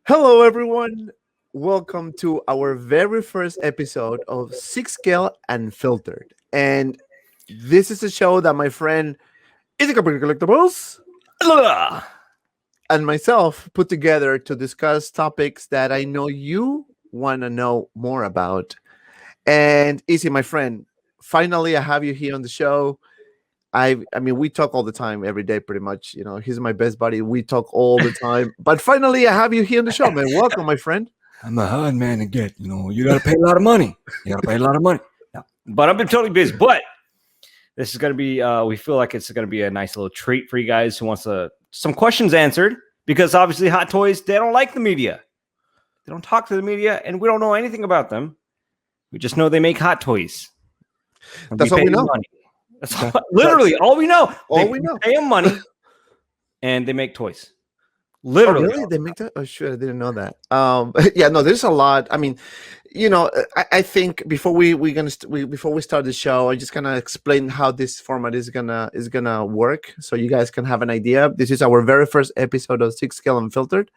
Hello, everyone. Welcome to our very first episode of Sixth Scale Unfiltered. And this is a show that my friend is a Company Collectibles Ugh. and myself put together to discuss topics that I know you want to know more about. And Easy, my friend, finally I have you here on the show. I mean, we talk all the time, every day, pretty much. He's my best buddy. We talk all the time. But finally, I have you here on the show, man. Welcome, my friend. I'm a hard man to get. You got to pay a lot of money. You got to pay a lot of money. No. But I've been totally busy. But this is going to be, we feel like it's going to be a nice little treat for you guys who wants some questions answered. Because obviously Hot Toys, they don't like the media. They don't talk to the media. And we don't know anything about them. We just know they make Hot Toys. That's all we know. Money. That's literally all we know. We know. Pay them money and they make toys. Literally. Oh, really? They make that? Oh, sure. I didn't know that. Yeah, no, there's a lot. I mean, I think before before we start the show, I just gonna explain how this format is gonna work, so you guys can have an idea. This is our very first episode of Sixth Scale Unfiltered,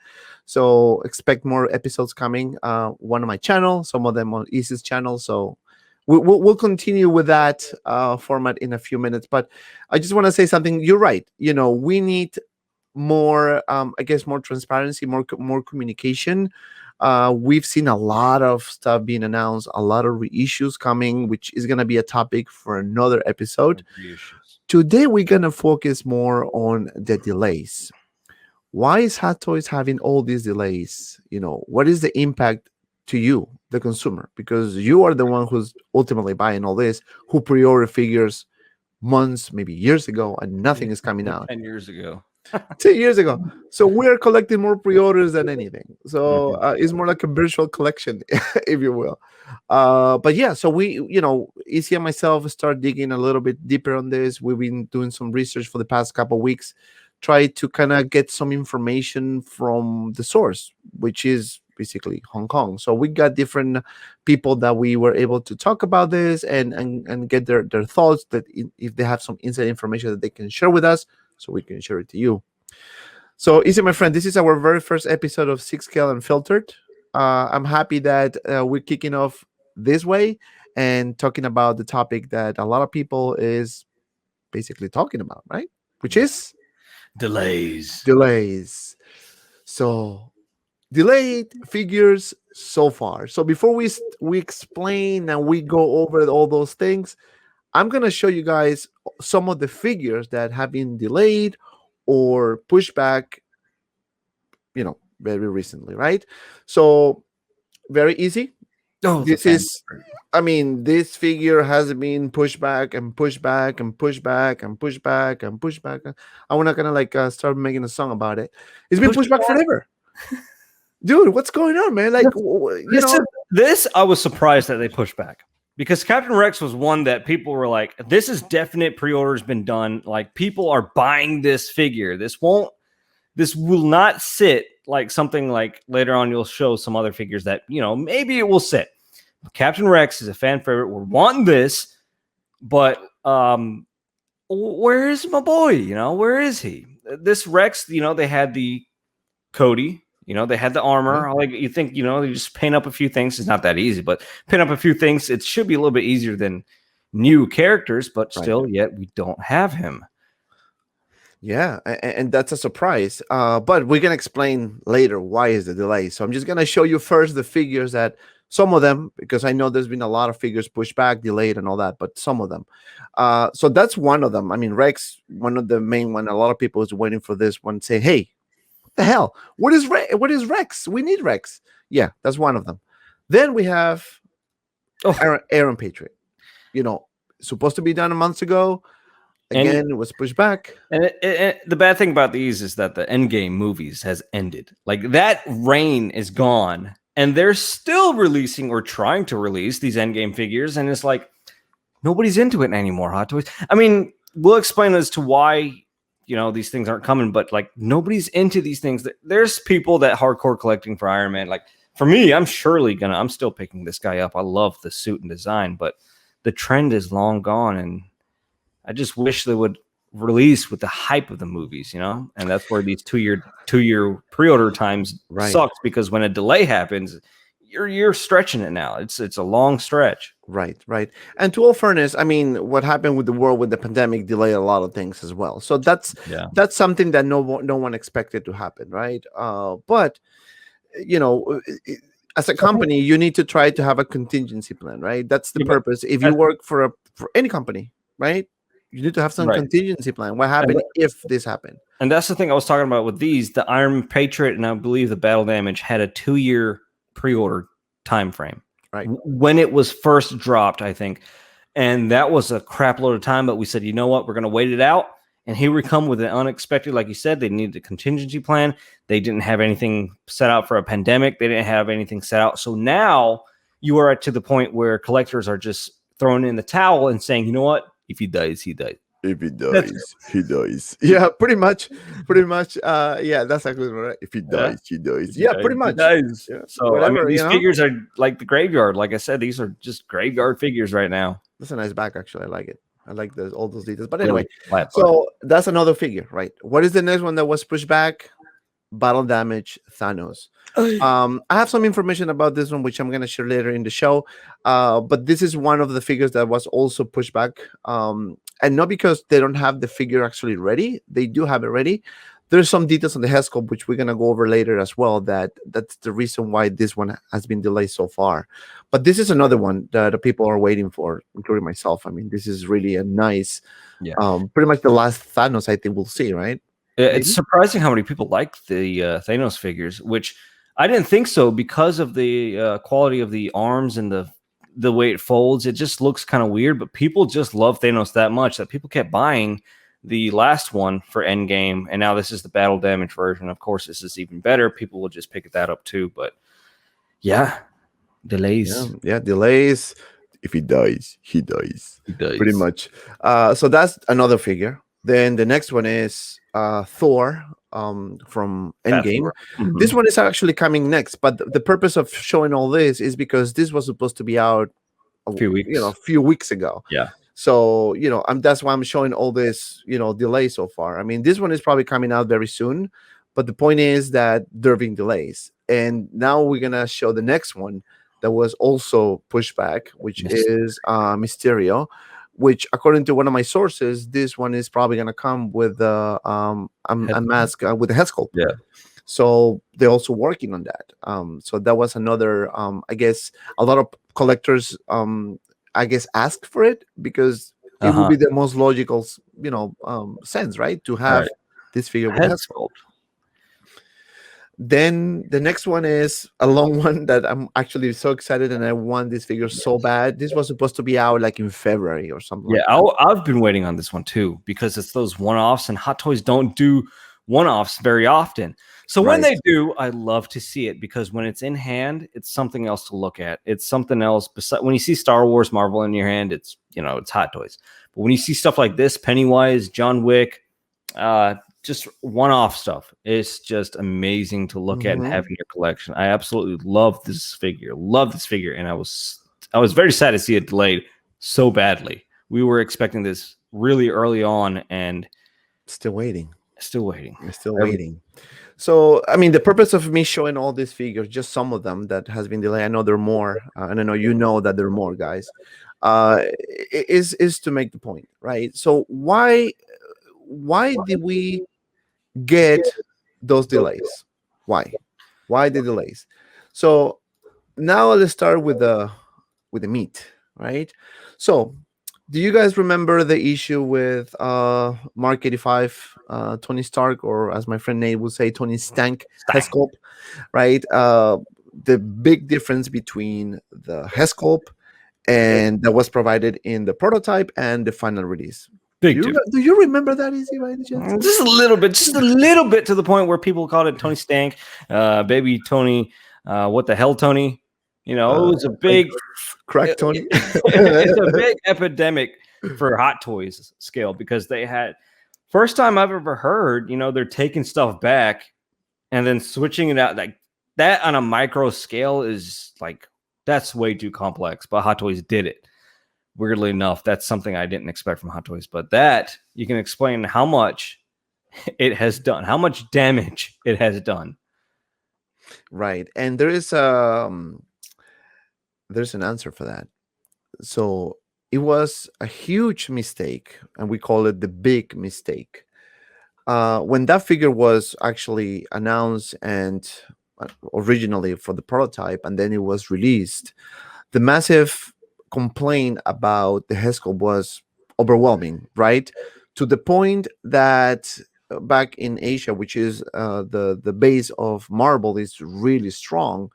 so expect more episodes coming. One on my channel, some of them on Easy's channel. So we'll continue with that format in a few minutes. But I just want to say something. You're right. We need more more transparency, more communication. We've seen a lot of stuff being announced, a lot of reissues coming, which is going to be a topic for another episode. Today we're going to focus more on the delays. Why is Hot Toys having all these delays? What is the impact to you, the consumer? Because you are the one who's ultimately buying all this, who pre-order figures months, maybe years ago, and nothing is coming out. 10 years ago. 10 years ago. So we're collecting more pre-orders than anything. So it's more like a virtual collection, if you will. But yeah, so we, Izzy and myself start digging a little bit deeper on this. We've been doing some research for the past couple of weeks, try to kind of get some information from the source, which is basically Hong Kong. So we got different people that we were able to talk about this and get their thoughts, that if they have some inside information that they can share with us, so we can share it to you. So, Izzy, my friend, this is our very first episode of Sixth Scale Unfiltered. I'm happy that we're kicking off this way and talking about the topic that a lot of people is basically talking about, right? Which is delays. So, delayed figures so far. So before we explain and we go over all those things, I'm going to show you guys some of the figures that have been delayed or pushed back, very recently, right? So very easy. This figure has been pushed back and pushed back and pushed back and pushed back and pushed back. I'm not going to start making a song about it. It's been pushed back forever. Dude, what's going on, man? This I was surprised that they pushed back. Because Captain Rex was one that people were like, this is definite pre-order's been done. Like, people are buying this figure. This will not sit like something like later on you'll show some other figures that, maybe it will sit. Captain Rex is a fan favorite. We're wanting this, but where is my boy? Where is he? This Rex, they had the Cody. They had the armor. Like, you think, you just paint up a few things. It's not that easy, but paint up a few things. It should be a little bit easier than new characters, but still, yet we don't have him. Yeah, and that's a surprise. But we're going to explain later why is the delay. So I'm just going to show you first the figures, that some of them, because I know there's been a lot of figures pushed back, delayed, and all that, but some of them. So that's one of them. I mean, Rex, one of the main one. A lot of people is waiting for this one, saying, hey, the hell, what is Rex? We need Rex. Yeah, that's one of them. Then we have Aaron Patriot. Supposed to be done a month ago. Again, it was pushed back. And the bad thing about these is that the Endgame movies has ended. Like, that reign is gone, and they're still releasing or trying to release these Endgame figures, and it's like nobody's into it anymore. Hot Toys. I mean, we'll explain as to why these things aren't coming, but like, nobody's into these things. There's people that hardcore collecting for Iron Man. Like, for me, I'm still picking this guy up. I love the suit and design, but the trend is long gone. And I just wish they would released with the hype of the movies, and that's where these two-year pre-order times sucks, because when a delay happens, you're stretching it now. It's a long stretch. Right. And to all fairness, I mean, what happened with the world with the pandemic delayed a lot of things as well. So that's something that no one expected to happen, right? But as a company, you need to try to have a contingency plan, right? That's the purpose. If you work for any company, right, you need to have some contingency plan. What happened if this happened? And that's the thing I was talking about with these. The Iron Patriot and I believe the Battle Damage had a 2-year pre-order time frame. Right. When it was first dropped, I think. And that was a crap load of time, but we said, you know what, we're going to wait it out. And here we come with an unexpected, like you said, they needed a contingency plan. They didn't have anything set out for a pandemic. They didn't have anything set out. So now you are to the point where collectors are just throwing in the towel and saying, you know what, if he dies, he dies. If he dies, he dies. Yeah, pretty much. Yeah, that's exactly right. If he dies, he dies. Yeah, pretty much. Yeah. So whatever, these figures are like the graveyard. Like I said, these are just graveyard figures right now. That's a nice back, actually. I like it. I like all those details. But anyway, so that's another figure, right? What is the next one that was pushed back? Battle Damage Thanos. I have some information about this one, which I'm going to share later in the show. But this is one of the figures that was also pushed back. And not because they don't have the figure actually ready. They do have it ready. There's some details on the head sculpt, which we're going to go over later as well. That's the reason why this one has been delayed so far. But this is another one that the people are waiting for, including myself. I mean, this is really a nice, pretty much the last Thanos I think we'll see, right? It's surprising how many people like the Thanos figures, which I didn't think so because of the quality of the arms and the way it folds. It just looks kind of weird, but people just love Thanos that much that people kept buying the last one for Endgame, and now this is the Battle Damage version. Of course, this is even better. People will just pick that up too, but delays. Yeah, delays. If he dies, he dies. He dies. Pretty much. So that's another figure. Then the next one is Thor from Endgame. Mm-hmm. This one is actually coming next, but the purpose of showing all this is because this was supposed to be out a few weeks ago. Yeah. So, that's why I'm showing all this, delay so far. I mean, this one is probably coming out very soon, but the point is that there have been delays. And now we're going to show the next one that was also pushed back, which is Mysterio, which according to one of my sources, this one is probably going to come with a mask with a head sculpt. Yeah. So they're also working on that. So that was another, I guess, a lot of collectors, asked for it because it would be the most logical, sense, right? To have this figure with head sculpt. Then the next one is a long one that I'm actually so excited and I want this figure so bad. This was supposed to be out like in February or something. Yeah, I've been waiting on this one too because it's those one-offs and Hot Toys don't do one-offs very often. So when they do, I love to see it because when it's in hand, it's something else to look at. It's something else. When you see Star Wars, Marvel in your hand, it's it's Hot Toys. But when you see stuff like this, Pennywise, John Wick, just one-off stuff, it's just amazing to look at and have in your collection. I absolutely love this figure. And I was very sad to see it delayed so badly. We were expecting this really early on, and still waiting. So, I mean, the purpose of me showing all these figures, just some of them that has been delayed, I know there are more, and I know that there are more, guys, is to make the point, right? So why did we get those delays? Why the delays? So now let's start with the meat, right? So do you guys remember the issue with Mark 85, Tony Stark, or as my friend Nate would say, Tony Stank head sculpt, right? The big difference between the head sculpt and that was provided in the prototype and the final release. Do you remember that, Easy, by any chance? Just a little bit to the point where people called it Tony Stank, baby Tony, what the hell, Tony? It was a big crack, Tony. It's a big epidemic for Hot Toys scale because they had first time I've ever heard, they're taking stuff back and then switching it out like that on a micro scale is like that's way too complex. But Hot Toys did it. weirdly enough, that's something I didn't expect from Hot Toys. But that you can explain how much it has done, how much damage it has done. Right. And there's an answer for that. So it was a huge mistake, and we call it the big mistake. When that figure was actually announced and originally for the prototype, and then it was released, the massive complaint about the head sculpt was overwhelming, right? To the point that back in Asia, which is the base of marble, is really strong.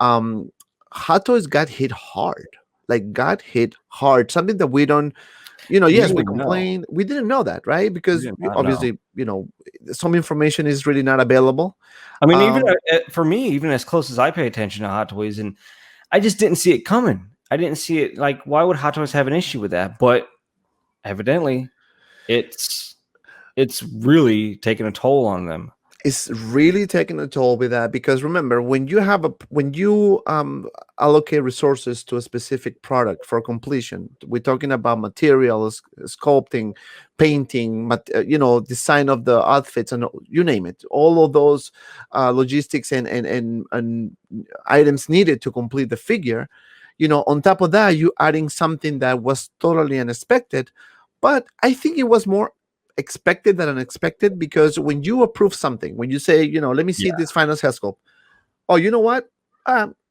Hot Toys got hit hard, like got hit hard. Something that we don't, We yes, we didn't know. complain. We didn't know that, right? We Because did not know. obviously, some information is really not available. I mean, even Um, for me, even as close as I pay attention to Hot Toys, and I just didn't see it coming. I didn't see it. Like, why would Hot Toys have an issue with that? But evidently, it's really taking a toll on them. it's really taking a toll with that, because remember, when you allocate resources to a specific product for completion, we're talking about materials, sculpting, painting, design of the outfits, and you name it, all of those logistics and items needed to complete the figure. On top of that, you adding something that was totally unexpected. But I think it was more expected than unexpected, because when you approve something, when you say, let me see Yeah, this final hair sculpt, oh, you know what?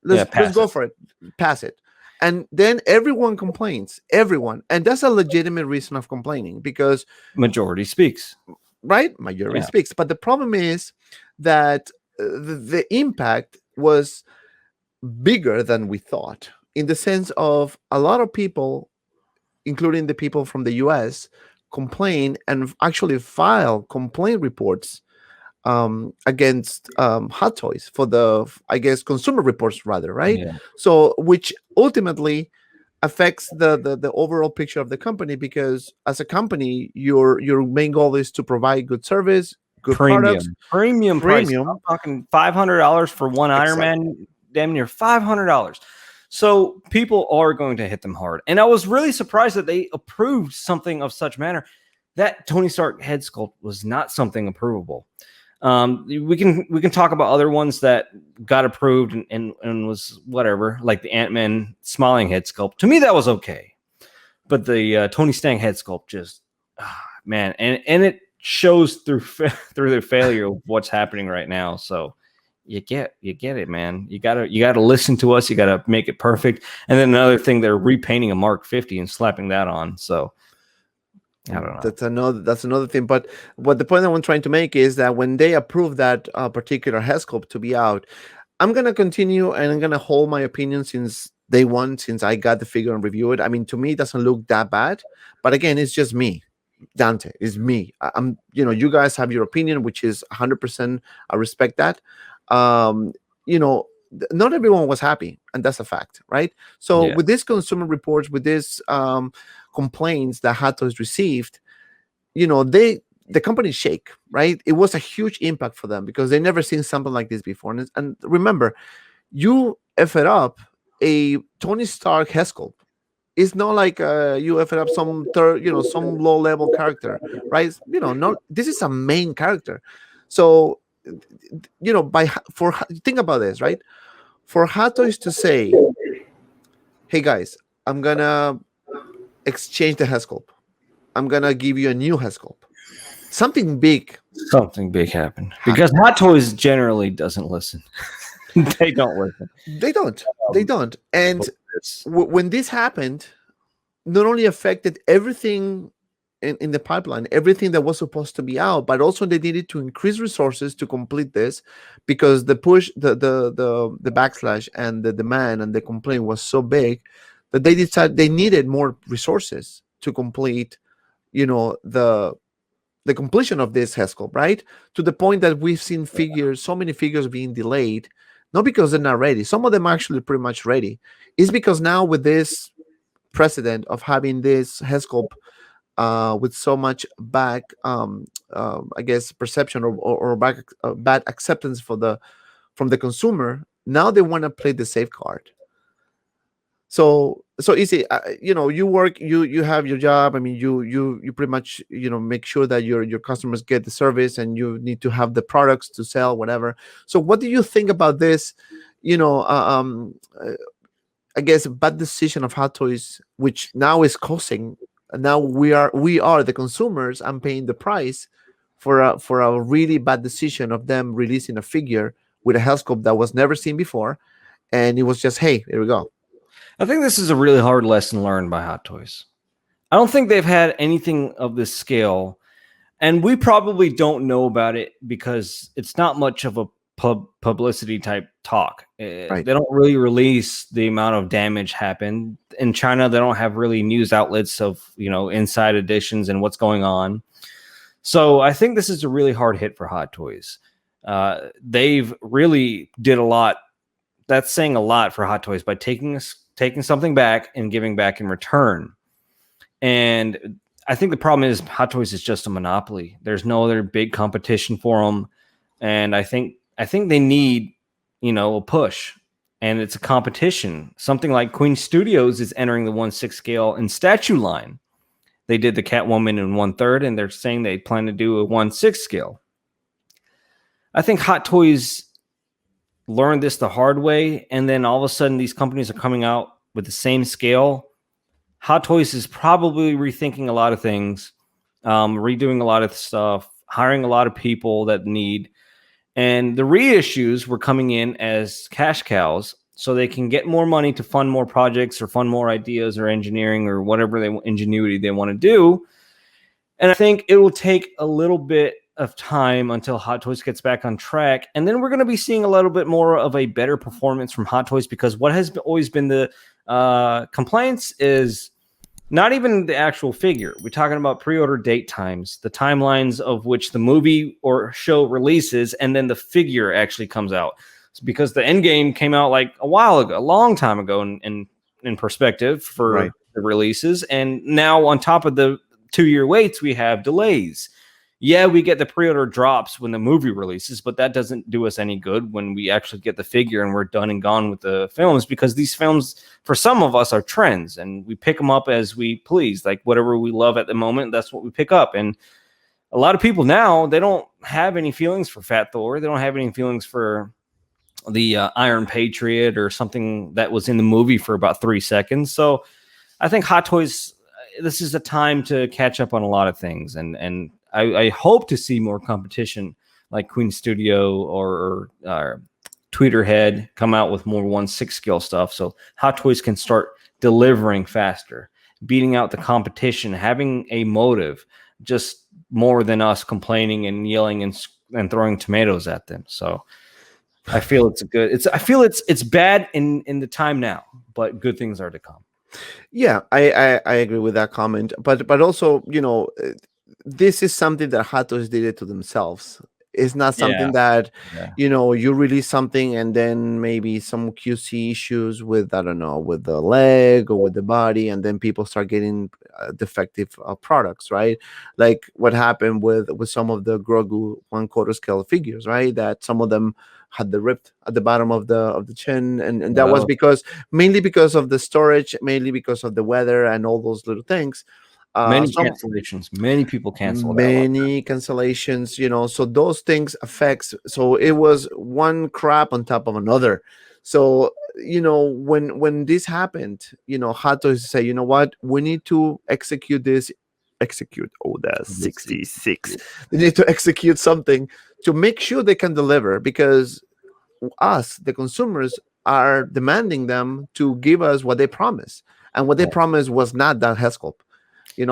Let's pass go it. for it, pass it. And then everyone complains, everyone, and that's a legitimate reason of complaining, because Majority speaks. right, majority Yeah. speaks. But the problem is that the impact was bigger than we thought, in the sense of a lot of people, including the people from the US, complain and actually file complaint reports against Hot Toys for the, I guess, consumer reports rather, right? Yeah. So, which ultimately affects the overall picture of the company, because as a company, your main goal is to provide good service, good products, Premium price. I'm premium. talking $500 for one Iron Exactly. Man, damn near $500. So people are going to hit them hard. And I was really surprised that they approved something of such manner. That Tony Stark head sculpt was not something approvable. We can talk about other ones that got approved and was whatever, like the Ant-Man smiling head sculpt. To me, that was okay. But the Tony Stark head sculpt just, man, and it shows through the failure of what's happening right now. So you get it, man. You gotta listen to us. You gotta make it perfect. And then another thing, they're repainting a Mark 50 and slapping that on. So I don't know. That's another thing. But what the point I'm trying to make is that when they approve that particular head sculpt to be out, I'm gonna continue and I'm gonna hold my opinion since day one, since I got the figure and review it. I mean, to me, it doesn't look that bad. But again, it's just me. Dante is me. I'm, you guys have your opinion, which is 100%. I respect that. Um, not everyone was happy, and that's a fact, right? So Yeah. with these consumer reports, with these complaints that Hot Toys received, the company shake, right? It was a huge impact for them because they never seen something like this before. And remember, you F it up a Tony Stark head sculpt. It's not like you F it up some some low level character, right? No, this is a main character. So, think about this, right? For Hot Toys to say, "Hey guys, I'm gonna exchange the head sculpt. I'm gonna give you a new head sculpt." Something big Something big happened because Hot Toys generally doesn't listen. They don't listen. They don't. And when this happened, not only affected everything in the pipeline, everything that was supposed to be out, but also they needed to increase resources to complete this, because the push, the backslash and the demand and the complaint was so big that they decided they needed more resources to complete, the completion of this head sculpt, right? To the point that we've seen so many figures being delayed, not because they're not ready. Some of them are actually pretty much ready. It's because now with this precedent of having this head sculpt with so much back, I guess, perception or back, bad acceptance from the consumer, now they want to play the safe card. So so easy. You work, you have your job. I mean, you pretty much make sure that your customers get the service, and you need to have the products to sell, whatever. So what do you think about this? You know, I guess a bad decision of Hot Toys, which now is causing. Now we are the consumers and paying the price for a really bad decision of them releasing a figure with a health scope that was never seen before, and it was just, hey, here we go. I think this is a really hard lesson learned by Hot Toys. I don't think they've had anything of this scale, and we probably don't know about it because it's not much of a publicity type talk. Right. They don't really release the amount of damage happened in China. They don't have really news outlets of inside editions and what's going on. So I think this is a really hard hit for Hot Toys. They've really did a lot. That's saying a lot for Hot Toys by taking something back and giving back in return. And I think the problem is Hot Toys is just a monopoly. There's no other big competition for them. And I think they need, a push, and it's a competition. Something like Queen Studios is entering the 1/6 scale in statue line. They did the Catwoman in 1/3, and they're saying they plan to do a 1/6 scale. I think Hot Toys learned this the hard way, and then all of a sudden these companies are coming out with the same scale. Hot Toys is probably rethinking a lot of things, redoing a lot of stuff, hiring a lot of people that need. And the reissues were coming in as cash cows so they can get more money to fund more projects or fund more ideas or engineering or whatever ingenuity they want to do. And I think it will take a little bit of time until Hot Toys gets back on track. And then we're going to be seeing a little bit more of a better performance from Hot Toys, because what has always been the complaints is not even the actual figure. We're talking about pre-order date times, the timelines of which the movie or show releases, and then the figure actually comes out. It's because the Endgame came out like a while ago, a long time ago in perspective for the releases. And now on top of the 2-year waits, we have delays. Yeah, we get the pre-order drops when the movie releases, but that doesn't do us any good when we actually get the figure and we're done and gone with the films, because these films, for some of us, are trends and we pick them up as we please. Like whatever we love at the moment, that's what we pick up. And a lot of people now, they don't have any feelings for Fat Thor. They don't have any feelings for the Iron Patriot or something that was in the movie for about 3 seconds. So I think Hot Toys, this is a time to catch up on a lot of things. And I hope to see more competition like Queen Studio or Tweeterhead come out with more 1/6 scale stuff, so Hot Toys can start delivering faster, beating out the competition, having a motive, just more than us complaining and yelling and throwing tomatoes at them. So I feel it's bad in the time now, but good things are to come. Yeah, I agree with that comment, but also, this is something that Hot Toys did it to themselves. It's not something that you release something and then maybe some QC issues with, I don't know, with the leg or with the body, and then people start getting defective products, right? Like what happened with some of the Grogu 1/4 scale figures, right? That some of them had the ripped at the bottom of the chin, and that was mainly because of the storage, mainly because of the weather and all those little things. Many cancellations. Many people cancel. Many cancellations. So those things affects. So it was one crap on top of another. So when this happened, Hot Toys say, you know what, we need to execute this. That's 66. They need to execute something to make sure they can deliver, because us, the consumers, are demanding them to give us what they promise, and what they promised was not that head sculpt.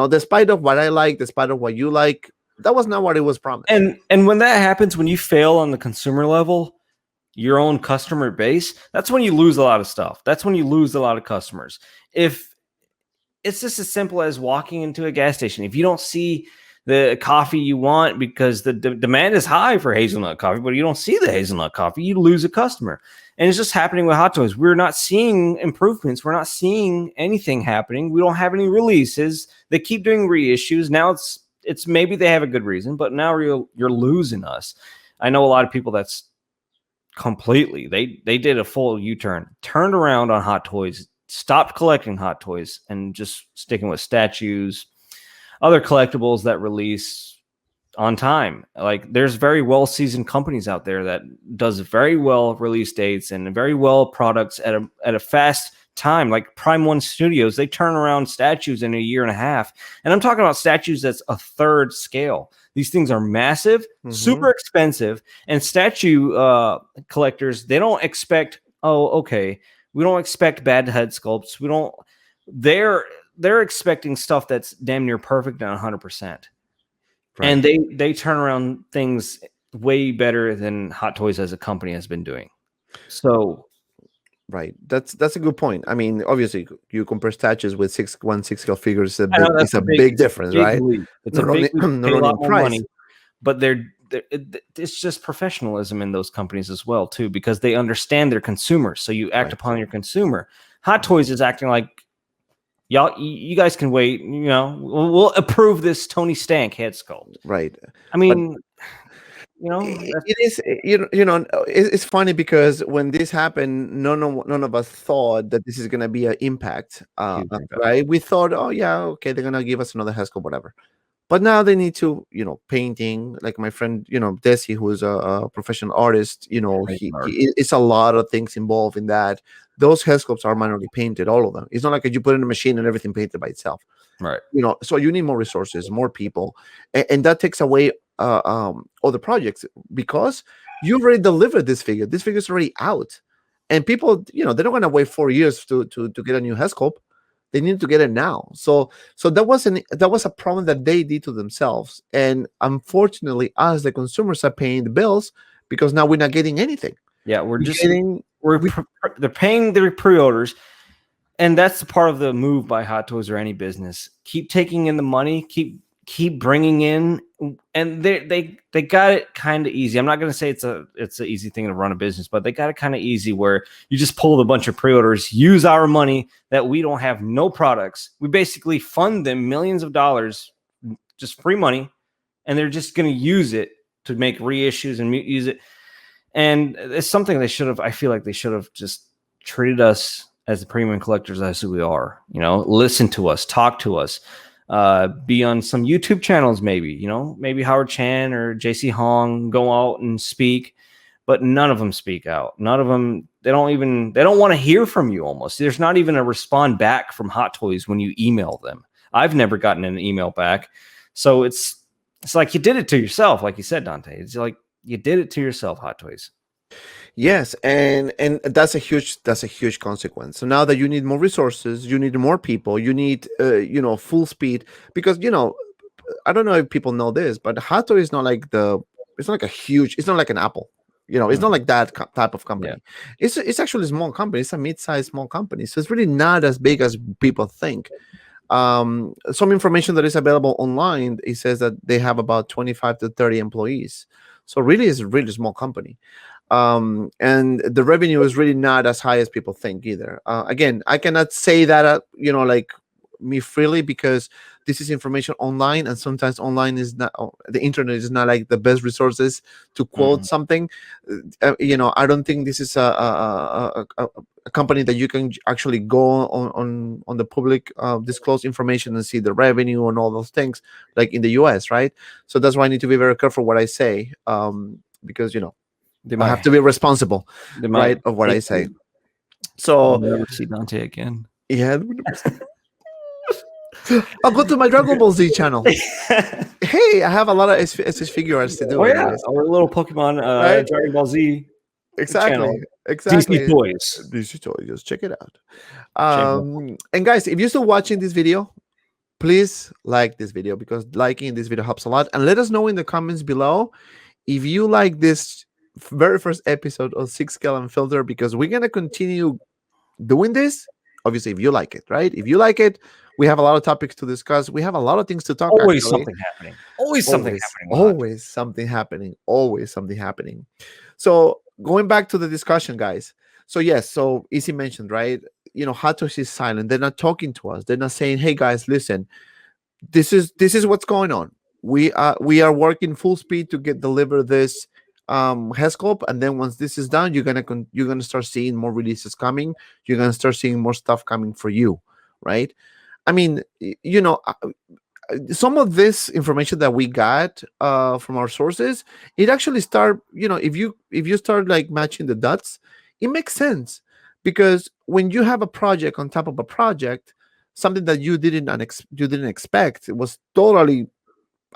Despite of what I like, despite of what you like, that was not what it was promised. And when that happens, when you fail on the consumer level, your own customer base, that's when you lose a lot of stuff. That's when you lose a lot of customers. If it's just as simple as walking into a gas station, if you don't see the coffee you want because the demand is high for hazelnut coffee, but you don't see the hazelnut coffee, you lose a customer. And it's just happening with Hot Toys. We're not seeing improvements. We're not seeing anything happening. We don't have any releases. They keep doing reissues. Now it's maybe they have a good reason, but now you're losing us. I know a lot of people that's completely, they did a full U-turn, turned around on Hot Toys stopped collecting Hot Toys and just sticking with statues, other collectibles that release on time. Like there's very well seasoned companies out there that does very well release dates and very well products at a fast time. Like Prime One Studios, they turn around statues in a year and a half, and I'm talking about statues that's a third scale. These things are massive, super expensive, and statue collectors, they don't expect, oh, okay, we don't expect bad head sculpts. We don't. They're expecting stuff that's damn near perfect and 100%. Right. And they turn around things way better than Hot Toys as a company has been doing. So, right, that's a good point. I mean, obviously, you compare statues with six scale figures. It's a big difference, right? It's not a big leap. Pay a lot more money, but it's just professionalism in those companies as well too, because they understand their consumers. So you act upon your consumer. Hot Toys is acting like, y'all, you guys can wait. You know, we'll approve this Tony Stank head sculpt. Right. I mean, it is. It's funny because when this happened, none of us thought that this is going to be an impact. Right. We thought, oh yeah, okay, they're going to give us another head sculpt, whatever. But now they need to, painting. Like my friend, Desi, who is a professional artist. It's a lot of things involved in that. Those head sculpts are manually painted, all of them. It's not like you put in a machine and everything painted by itself. Right. So you need more resources, more people, and that takes away other projects because you've already delivered this figure. This figure is already out, and people, they're not going to wait 4 years to get a new head sculpt. They need to get it now. So that was a problem that they did to themselves, and unfortunately, us the consumers are paying the bills because now we're not getting anything. Yeah, they're paying their pre-orders, and that's the part of the move by Hot Toys or any business. Keep taking in the money, keep bringing in, and they got it kind of easy. I'm not going to say it's an easy thing to run a business, but they got it kind of easy where you just pull a bunch of pre-orders, use our money that we don't have no products. We basically fund them millions of dollars, just free money, and they're just going to use it to make reissues and use it. And it's something I feel like they should have just treated us as the premium collectors as who we are, listen to us, talk to us, be on some YouTube channels, maybe Howard Chan or JC Hong go out and speak, but none of them speak out. None of them, they don't want to hear from you almost. There's not even a respond back from Hot Toys when you email them. I've never gotten an email back. So it's like you did it to yourself, like you said, Dante. It's like, you did it to yourself, Hot Toys. Yes, and that's a huge consequence. So now that you need more resources, you need more people, you need full speed, because I don't know if people know this, but Hot Toys is not like it's not like an Apple. It's not like that type of company. Yeah. It's actually a small company. It's a mid-sized small company, so it's really not as big as people think. Some information that is available online, it says that they have about 25 to 30 employees. So really, it's a really small company. And the revenue is really not as high as people think either. Again, I cannot say that, like me freely, because this is information online, and sometimes online is not, the internet is not like the best resources to quote something. I don't think this is a company that you can actually go on the public disclosed information and see the revenue and all those things like in the US, right? So that's why I need to be very careful what I say, because I have to be responsible, right, of what I say. So I'll never see Dante again. Yeah. I'll go to my Dragon Ball Z channel. Hey, I have a lot of SS figure arts to do. Oh yeah, our little Pokemon right? Dragon Ball Z. Exactly. Channel. Exactly. DC Toys. Just check it out. And guys, if you're still watching this video, please like this video, because liking this video helps a lot. And let us know in the comments below if you like this very first episode of Sixth Scale Unfiltered, because we're gonna continue doing this. Obviously, if you like it, right? If you like it, we have a lot of topics to discuss. We have a lot of things to talk about. Always something happening. Always something happening. So going back to the discussion, guys. So yes, so Easy mentioned, right? Hot Toys is silent. They're not talking to us. They're not saying, "Hey guys, listen, this is what's going on. We are working full speed to deliver this head sculpt, and then once this is done, you're gonna start seeing more releases coming. You're gonna start seeing more stuff coming for you, right? I mean, some of this information that we got from our sources, it actually start, if you start like matching the dots, it makes sense, because when you have a project on top of a project, something that you didn't expect, it was totally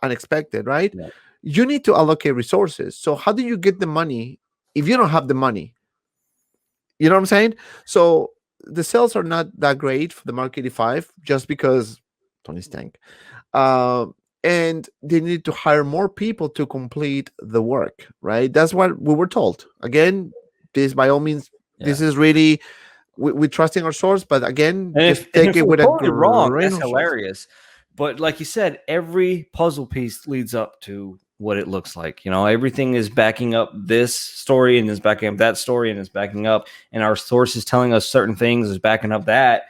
unexpected, right? Yeah. You need to allocate resources. So how do you get the money if you don't have the money? You know what I'm saying? So the sales are not that great for the Mark 85 just because Tony stank. uh, and they need to hire more people to complete the work, right? That's what we were told. Again, this by all means, this Yeah. is really, we're trusting our source, but again, And just and take if it we're with a totally wrong, grain that's of salt. hilarious. But like you said, every puzzle piece leads up to what it looks like. Everything is backing up this story and is backing up that story and is backing up, and our source is telling us certain things is backing up that.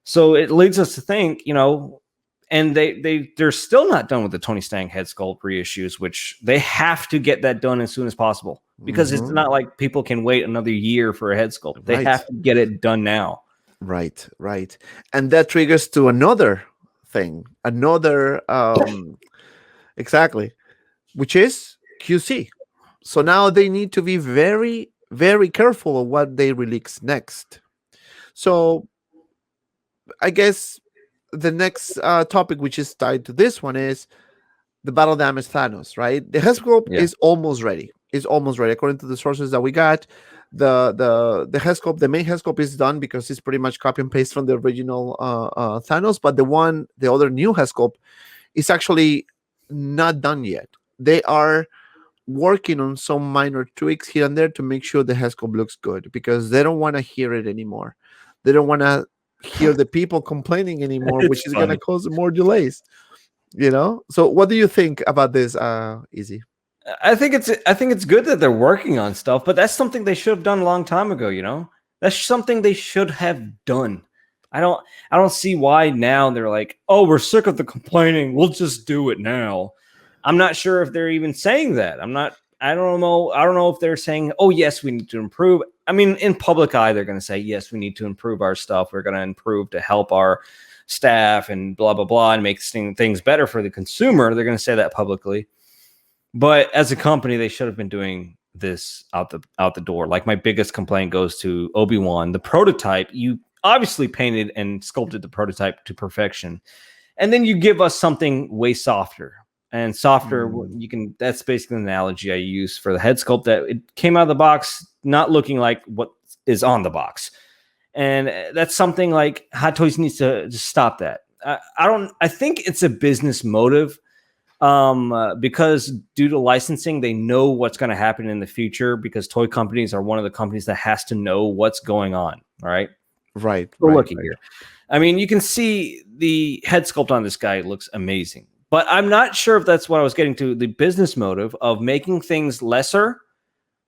So it leads us to think, and they're still not done with the Tony Stank head sculpt reissues, which they have to get that done as soon as possible, because it's Mhm. not like people can wait another year for a head sculpt. They Right. have to get it done now. Right, right. And that triggers to another thing, another exactly, which is QC. So now they need to be very, very careful of what they release next. So I guess the next topic, which is tied to this one, is the battle damage Thanos, right? The head Yeah. is almost ready. It's almost ready according to the sources that we got. The head the main head is done because it's pretty much copy and paste from the original Thanos. But the other new head is actually not done yet. They are working on some minor tweaks here and there to make sure the head looks good, because they don't want to hear it anymore. They don't want to hear the people complaining anymore, which It's is going to funny. cause more delays. So what do you think about this, Easy? I think it's good that they're working on stuff, but that's something they should have done a long time ago. That's something they should have done. I don't see why now they're like, oh, we're sick of the complaining, we'll just do it now. I'm not sure if they're even saying that. I don't know if they're saying, oh yes, we need to improve. I mean, in public eye, they're going to say, yes, we need to improve our stuff. We're going to improve to help our staff and blah, blah, blah, and make things better for the consumer. They're going to say that publicly. But as a company, they should have been doing this out the door. Like, my biggest complaint goes to Obi-Wan. The prototype, you obviously painted and sculpted the prototype to perfection, and then you give us something way softer. And softer, that's basically an analogy I use for the head sculpt, that it came out of the box not looking like what is on the box. And that's something like Hot Toys needs to just stop that. I think it's a business motive, because due to licensing, they know what's going to happen in the future, because toy companies are one of the companies that has to know what's going on. All right. Right. We're looking here. I mean, you can see the head sculpt on this guy looks amazing, but I'm not sure if that's what I was getting to. The business motive of making things lesser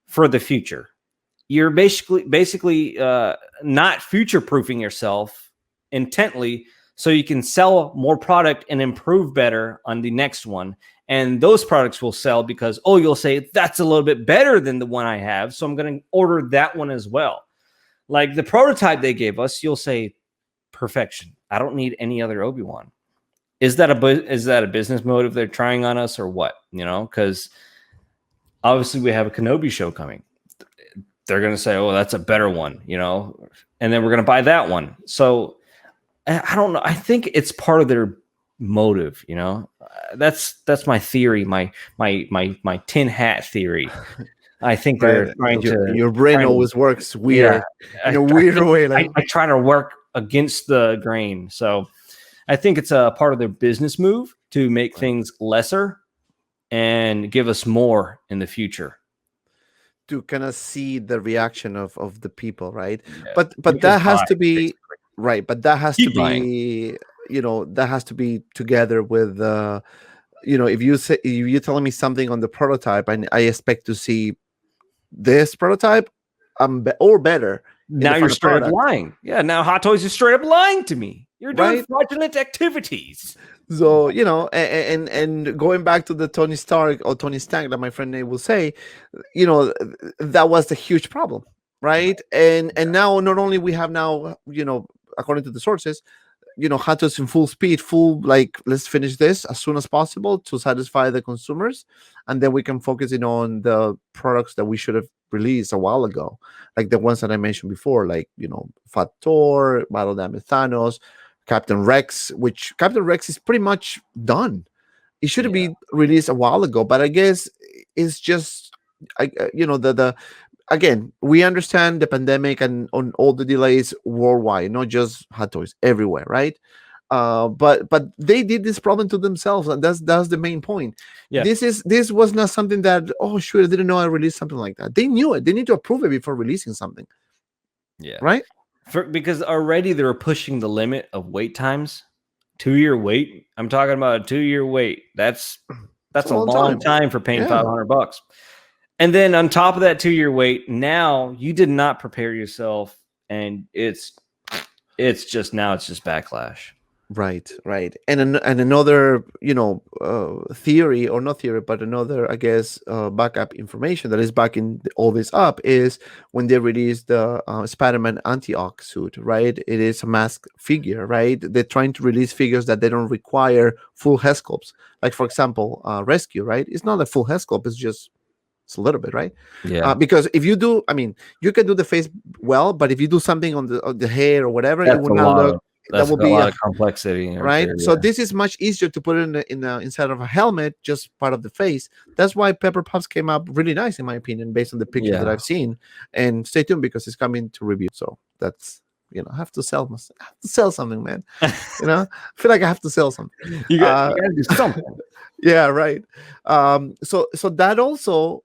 for the future. You're basically not future-proofing yourself intently, so you can sell more product and improve better on the next one. And those products will sell because, you'll say, that's a little bit better than the one I have, so I'm going to order that one as well. Like the prototype they gave us, you'll say, perfection. I don't need any other Obi-Wan. Is that a business motive they're trying on us, or what? Because obviously we have a Kenobi show coming. They're going to say, oh, that's a better one, and then we're going to buy that one. So I don't know. I think it's part of their motive, that's my theory, my tin hat theory. I think they're trying to. Your brain always works weird, in a weird way. Like, I try to work against the grain. So I think it's a part of their business move to make things lesser and give us more in the future, to kind of see the reaction of the people, right? Yeah. But that has to be basically. right. But that has Keep to be, that has to be together with, if you're telling me something on the prototype, and I expect to see this prototype, or better. Now you're straight up lying. Yeah, now Hot Toys is straight up lying to me. You're doing right? fraudulent activities. So and going back to the Tony Stark or Tony Stark that my friend Nate will say, that was a huge problem, right? And now not only we have now, according to the sources, Hatos in full speed, full like, let's finish this as soon as possible to satisfy the consumers, and then we can focus in on the products that we should have released a while ago, like the ones that I mentioned before, like Fat Thor, Battle Damage Thanos, Captain Rex, which Captain Rex is pretty much done. It should have been released a while ago, but I guess it's just, the again, we understand the pandemic and on all the delays worldwide, not just Hot Toys, everywhere, right? But they did this problem to themselves, and that's the main point. Yeah. This was not something that, oh sure, I didn't know I released something like that. They knew it. They need to approve it before releasing something. Yeah. Right. Because already they were pushing the limit of wait times. 2-year wait. I'm talking about a 2-year wait. That's a long time for paying $500. And then on top of that 2-year wait, now you did not prepare yourself, and it's just backlash. Right. And another, theory, or not theory, but another, I guess, backup information that is backing all this up is when they released the Spider-Man anti-Ock suit, right? It is a mask figure, right? They're trying to release figures that they don't require full head sculpts. Like, for example, Rescue, right? It's not a full head sculpt. It's a little bit, right? Yeah. Because if you do, I mean, you can do the face well, but if you do something on the hair or whatever, it will not look. That will be a lot of complexity, right? There, so this is much easier to put it inside of a helmet, just part of the face. That's why Pepper Pups came up really nice, in my opinion, based on the pictures that I've seen. And stay tuned because it's coming to review. So that's, I have to sell something, man. I feel like I have to sell something. You got to do something. Yeah, right. So that also,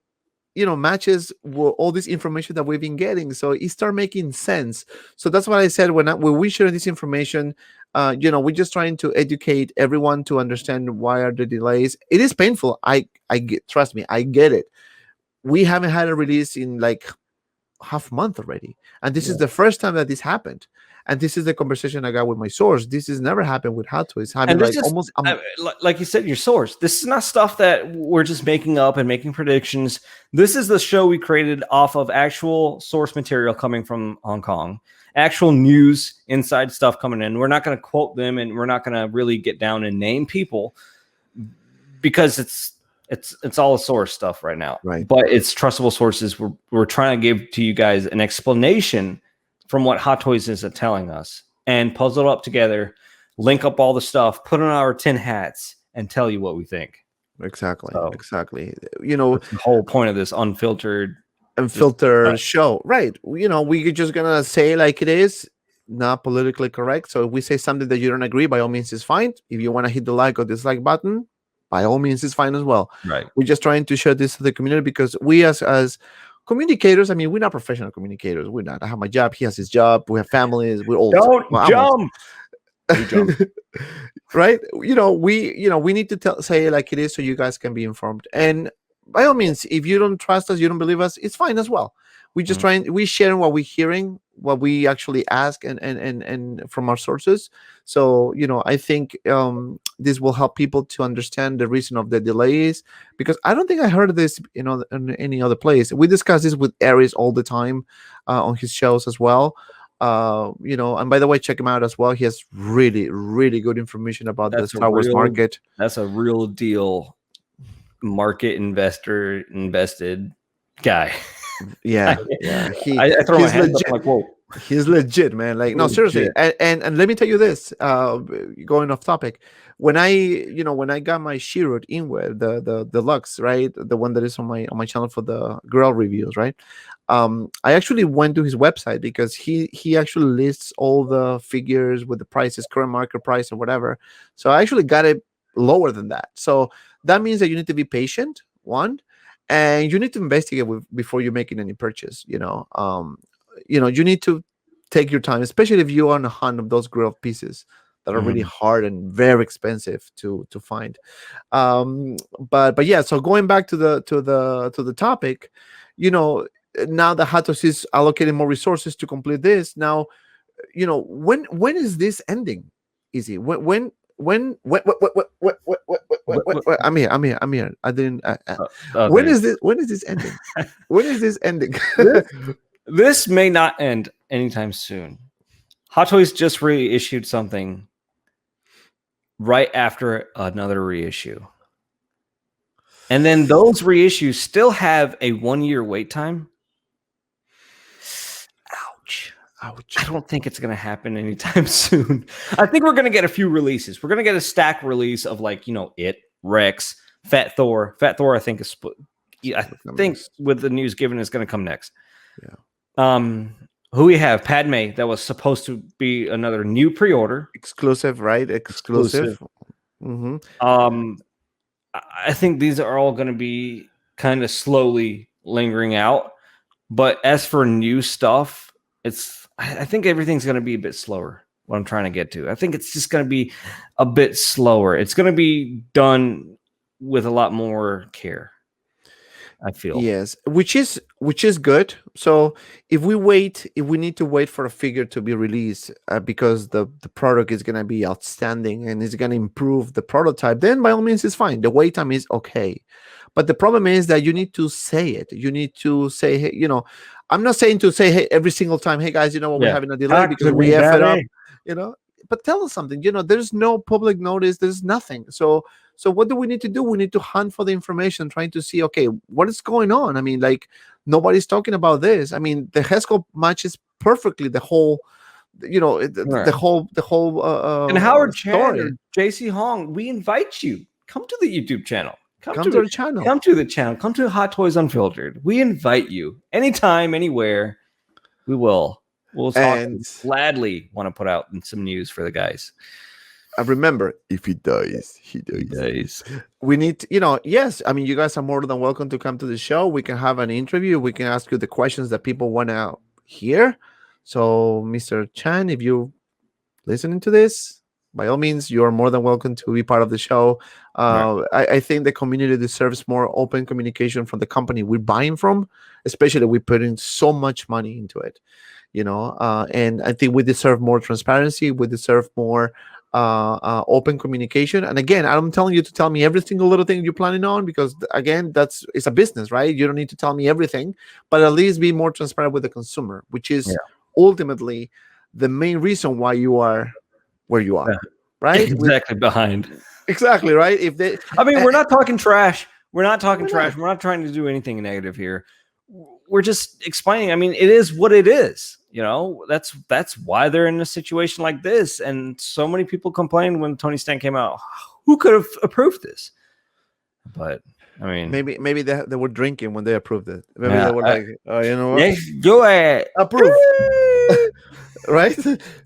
matches all this information that we've been getting. So it start making sense. So that's what I said when we share this information. We're just trying to educate everyone to understand why are the delays. It is painful. Trust me, I get it. We haven't had a release in like half month already, and this is the first time that this happened. And this is the conversation I got with my source. This has never happened with Hot Toys. Having like almost, like you said, your source. This is not stuff that we're just making up and making predictions. This is the show we created off of actual source material coming from Hong Kong, actual news, inside stuff coming in. We're not going to quote them, and we're not going to really get down and name people because it's all source stuff right now. Right. But it's trustable sources. We're trying to give to you guys an explanation from what Hot Toys is telling us, and puzzle it up together, link up all the stuff, put on our tin hats, and tell you what we think. Exactly. The whole point of this unfiltered show, right? We're just gonna say like it is, not politically correct. So if we say something that you don't agree, by all means, it's fine. If you want to hit the like or dislike button, by all means, it's fine as well. Right. We're just trying to share this to the community because we as communicators, I mean, we're not professional communicators. We're not. I have my job. He has his job. We have families. We're old. Don't jump. Right? We need to say like it is so you guys can be informed. And by all means, if you don't trust us, you don't believe us, it's fine as well. We just we sharing what we're hearing, what we actually ask and from our sources. So, I think this will help people to understand the reason of the delays, because I don't think I heard this, in any other place. We discuss this with Aries all the time on his shows as well. And by the way, check him out as well. He has really, really good information about the Star Wars market. That's a real deal market invested guy. Yeah. I throw my hands up like, whoa. He's legit, man. Like, no, seriously. And let me tell you this, going off topic, when I got my Shirut Inward, the deluxe, right, the one that is on my channel for the girl reviews, right, I actually went to his website because he actually lists all the figures with the prices, current market price or whatever. So I actually got it lower than that. So that means that you need to be patient, one, and you need to investigate before you're making any purchase. You need to take your time, especially if you're on a hunt of those grilled pieces that are really hard and very expensive to find. But yeah, so going back to the topic, now the Hot Toys is allocating more resources to complete this. Now, when is this ending? easy. I'm here. I'm here. I'm here. I didn't. When is this? When is this ending? When is this ending? This may not end anytime soon. Hot Toys just reissued something right after another reissue. And then those reissues still have a 1-year wait time. Ouch. Ouch. I don't think it's going to happen anytime soon. I think we're going to get a few releases. We're going to get a stack release of It, Rex, Fat Thor. Fat Thor, I think, is with the news given is going to come next. Yeah. Who we have? Padme, that was supposed to be another new pre-order. Exclusive, right? Exclusive. Mm-hmm. I think these are all going to be kind of slowly lingering out. But as for new stuff, I think everything's going to be a bit slower. What I'm trying to get to, I think it's just going to be a bit slower. It's going to be done with a lot more care, I feel. Yes, which is good. So if we need to wait for a figure to be released because the product is going to be outstanding and it's going to improve the prototype, then by all means it's fine. The wait time is okay. But the problem is that you need to say it. You need to say, hey, I'm not saying to say, hey, every single time, hey guys, we're having a delay because we F it up, but tell us something, there's no public notice, there's nothing. So what do we need to do? We need to hunt for the information, trying to see, okay, what is going on? I mean, nobody's talking about this. I mean, the Hesco matches perfectly the whole, the whole and Howard story. Chan, JC Hong, we invite you. Come to the YouTube channel. Come to the channel. Come to the channel. Come to Hot Toys Unfiltered. We invite you anytime, anywhere. We will. We'll talk and gladly want to put out some news for the guys. I remember, if he dies, he dies. We need, yes. I mean, you guys are more than welcome to come to the show. We can have an interview. We can ask you the questions that people want to hear. So, Mr. Chan, if you're listening to this, by all means, you're more than welcome to be part of the show. I think the community deserves more open communication from the company we're buying from, especially we're putting so much money into it, and I think we deserve more transparency. We deserve more open communication. And again, I'm telling you to tell me every single little thing you're planning on, because again, it's a business, right? You don't need to tell me everything, but at least be more transparent with the consumer, which is ultimately the main reason why you are where you are, right? Exactly, right? We're not talking trash. We're not talking trash. We're not trying to do anything negative here. We're just explaining. I mean, it is what it is. That's why they're in a situation like this. And so many people complained when Tony Stark came out. Who could have approved this? But I mean, maybe they were drinking when they approved it. Maybe they were like, oh, you know what? Yes, go ahead. Approve. Right?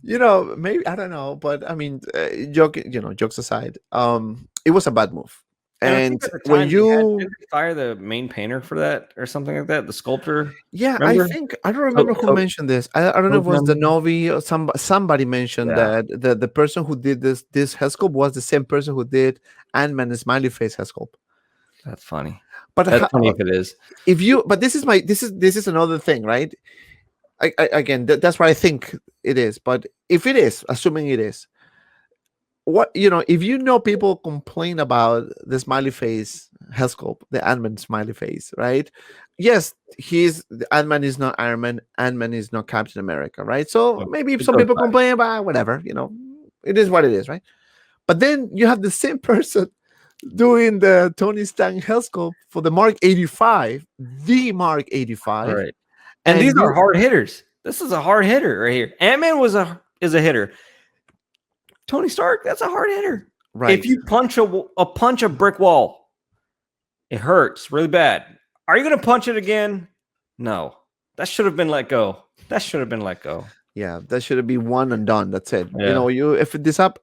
Maybe, I don't know, but I mean, jokes aside, it was a bad move. And when you fire the main painter for that or something like that, the sculptor. Yeah, remember? I don't remember who mentioned this. I don't know if it was the Novi or somebody mentioned that the person who did this Hesculpt was the same person who did Ant-Man smiley face Hesculpt. That's funny. But that's funny if it is. But this is another thing, right? Again, that's what I think it is. But if it is, assuming it is, if people complain about the smiley face Hesculpt, the Ant-Man smiley face, right? Yes, Ant-Man is not Iron Man, Ant-Man is not Captain America, right? So maybe some people complain about whatever, it is what it is, right? But then you have the same person doing the Tony Stark Hesculpt for the Mark 85, right? And these are hard hitters. This is a hard hitter right here. Ant-Man is a hitter. Tony Stark, that's a hard hitter. Right. If you punch a brick wall, it hurts really bad. Are you going to punch it again? No. That should have been let go. Yeah, that should have been one and done. That's it. Yeah. If it is up,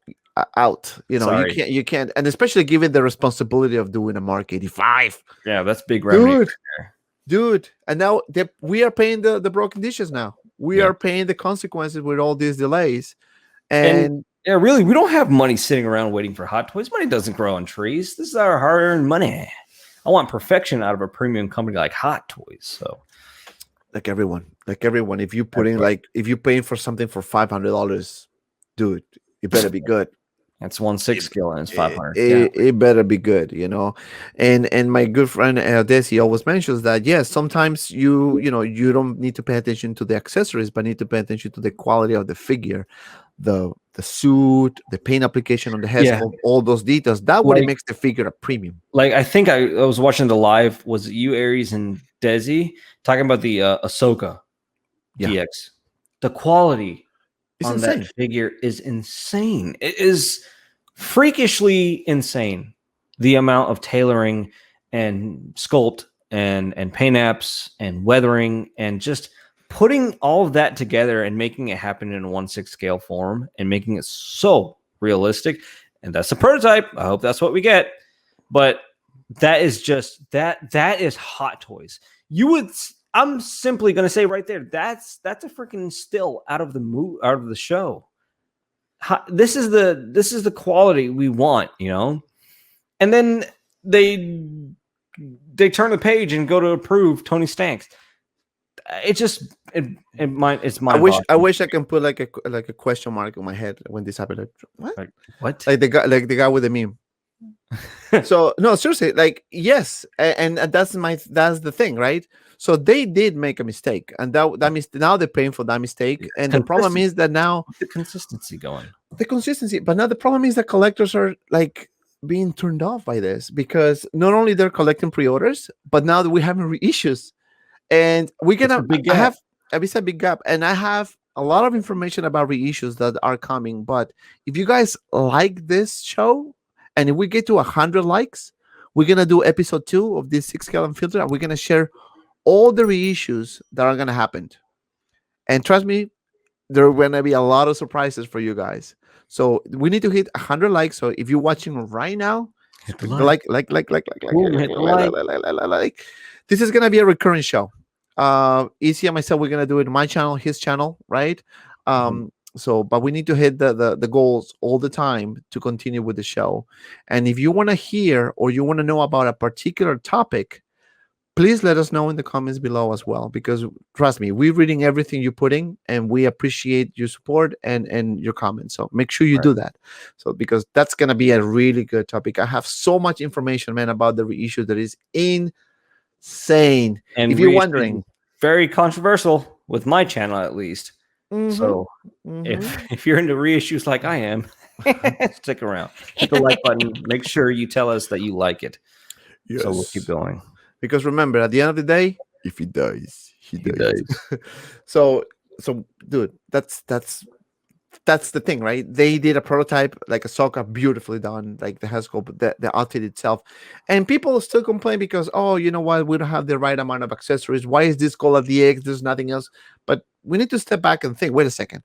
out. You can't, and especially given the responsibility of doing a Mark 85. Yeah, that's big revenue. Dude. And now we are paying the broken dishes now. We are paying the consequences with all these delays. And yeah, really, we don't have money sitting around waiting for Hot Toys. Money doesn't grow on trees. This is our hard-earned money. I want perfection out of a premium company like Hot Toys. So, like everyone, if you putting if you're paying for something for $500, dude, it better be good. That's 1/6 scale and it's it, 500. Yeah. it, it better be good, and my good friend Desi always mentions that yes, sometimes you don't need to pay attention to the accessories, but need to pay attention to the quality of the figure, the suit, the paint application on the head Yeah. sculpt, all those details. That what it makes the figure a premium. Like I think I was watching the live. Was it you, Aries, and Desi talking about the Ahsoka Yeah. DX? The quality It's on insane. that figure is insane. It is freakishly insane. The amount of tailoring and sculpt and paint apps and weathering and just putting all of that together and making it happen in a 1/6 scale form and making it so realistic. And that's the prototype. I hope that's what we get. But that is just that is Hot Toys. I'm simply gonna say right there, that's a freaking still out of the show. This is the quality we want, And then they turn the page and go to approve Tony Stanks. It's mind. I wish I can put like a question mark on my head when this happened. Like, what? What? Like the guy with the meme. So no, seriously, like yes, and that's the thing, right? So they did make a mistake, and now they're paying for that mistake. And the problem is that now the consistency going. The consistency, but now the problem is that collectors are like being turned off by this because not only they're collecting pre-orders, but now that we're having reissues, and we're gonna it's a big gap, and I have a lot of information about reissues that are coming. But if you guys like this show, and if we get to 100 likes, we're gonna do episode 2 of this Sixth Scale Unfiltered, and we're gonna share all the reissues that are gonna happen. And trust me, there are gonna be a lot of surprises for you guys. So we need to hit 100 likes. So if you're watching right now, hit the like. This is gonna be a recurring show. Easy and myself, we're gonna do it on my channel, his channel, right? So, but we need to hit the goals all the time to continue with the show. And if you want to hear or you want to know about a particular topic, please let us know in the comments below as well, because trust me, we're reading everything you're putting and we appreciate your support and your comments. So make sure you do that. So because that's going to be a really good topic. I have so much information, man, about the reissue that is insane. And if you're wondering, very controversial with my channel, at least. So if you're into reissues like I am, stick around. Hit the like button. Make sure you tell us that you like it. Yes. So we'll keep going. Because remember, at the end of the day, if he dies, he dies. So dude, that's the thing, right? They did a prototype like a Ahsoka, beautifully done, like the Hasco, the outfit itself. And people still complain because, oh, you know what, we don't have the right amount of accessories. Why is this called a DX? There's nothing else. But we need to step back and think, wait a second.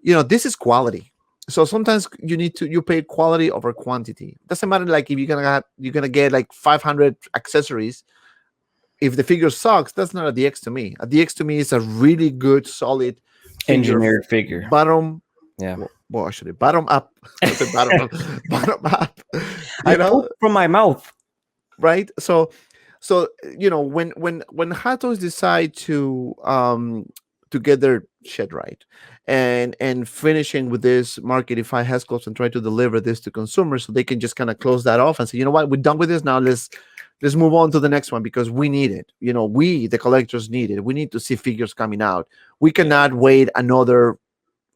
This is quality. So sometimes you pay quality over quantity. Doesn't matter like if you're gonna get like 500 accessories. If the figure sucks, that's not a DX to me. A DX to me is a really good, solid engineered figure. Bottom, well, actually, bottom up. bottom up. I know from my mouth, right? So when Hot Toys decide to get their shit right and finishing with this Marketify Hascos and try to deliver this to consumers, so they can just kind of close that off and say, you know what, we're done with this now. Let's move on to the next one because we need it. We, the collectors, need it. We need to see figures coming out. We cannot wait another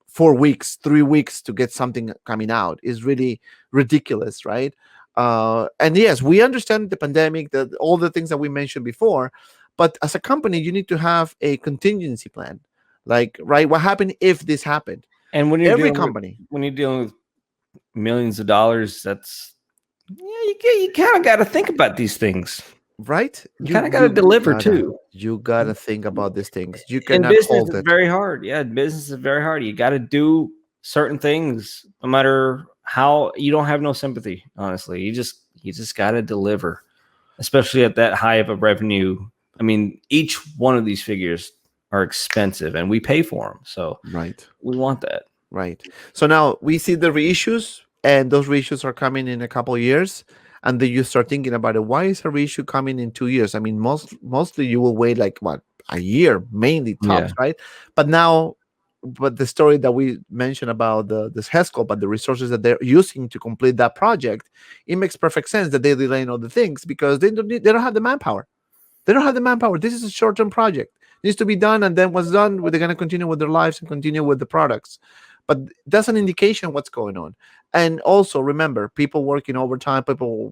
4 weeks, 3 weeks to get something coming out. It's really ridiculous, right? And yes, we understand the pandemic, all the things that we mentioned before, but as a company, you need to have a contingency plan. Like, right, what happened if this happened? And when you're when you're dealing with millions of dollars, that's you kind of got to think about these things, right? You kind of got to deliver too. You got to think about these things. You cannot hold it. Very hard. Yeah, business is very hard. You got to do certain things, no matter how. You don't have no sympathy, honestly. You just got to deliver, especially at that high of a revenue. I mean, each one of these figures are expensive, and we pay for them. So we want that. Right. So now we see the reissues. And those reissues are coming in a couple of years, and then you start thinking about it. Why is a reissue coming in 2 years? I mean, mostly you will wait like a year, mainly tops, right? But now but the story that we mentioned about this HESCOP and the resources that they're using to complete that project, it makes perfect sense that they're delaying all the things because they don't have the manpower. They don't have the manpower. This is a short-term project. It needs to be done, and then once done, they're going to continue with their lives and continue with the products. But that's an indication of what's going on. And also remember, people working overtime, people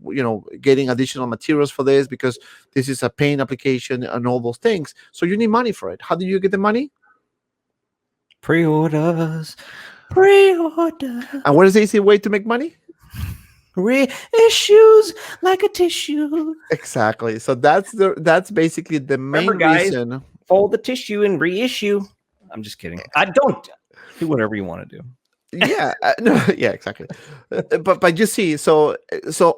getting additional materials for this because this is a paying application and all those things. So you need money for it. How do you get the money? Pre-orders. And what is the easy way to make money? Reissues like a tissue. Exactly. So that's basically the main reason. Fold the tissue and reissue. I'm just kidding. I don't do whatever you want to do. Yeah, no, yeah, exactly. But you see, so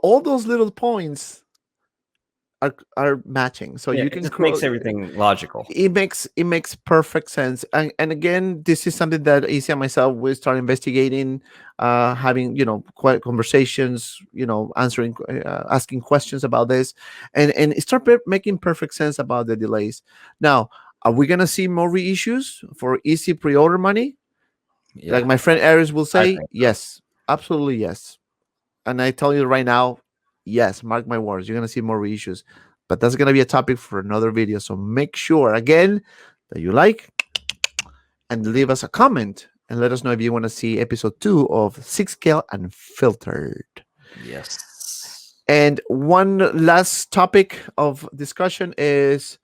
all those little points are matching. So you can makes everything logical. It makes perfect sense. And again, this is something that AC and myself will start investigating, having quiet conversations, answering, asking questions about this, and start making perfect sense about the delays. Now, are we gonna see more reissues for easy pre-order money? Yeah. Like my friend Aries will say, yes, absolutely yes. And I tell you right now, yes, mark my words, you're going to see more reissues. But that's going to be a topic for another video. So make sure, again, that you like and leave us a comment and let us know if you want to see episode 2 of Sixth Scale Unfiltered. Yes. And one last topic of discussion is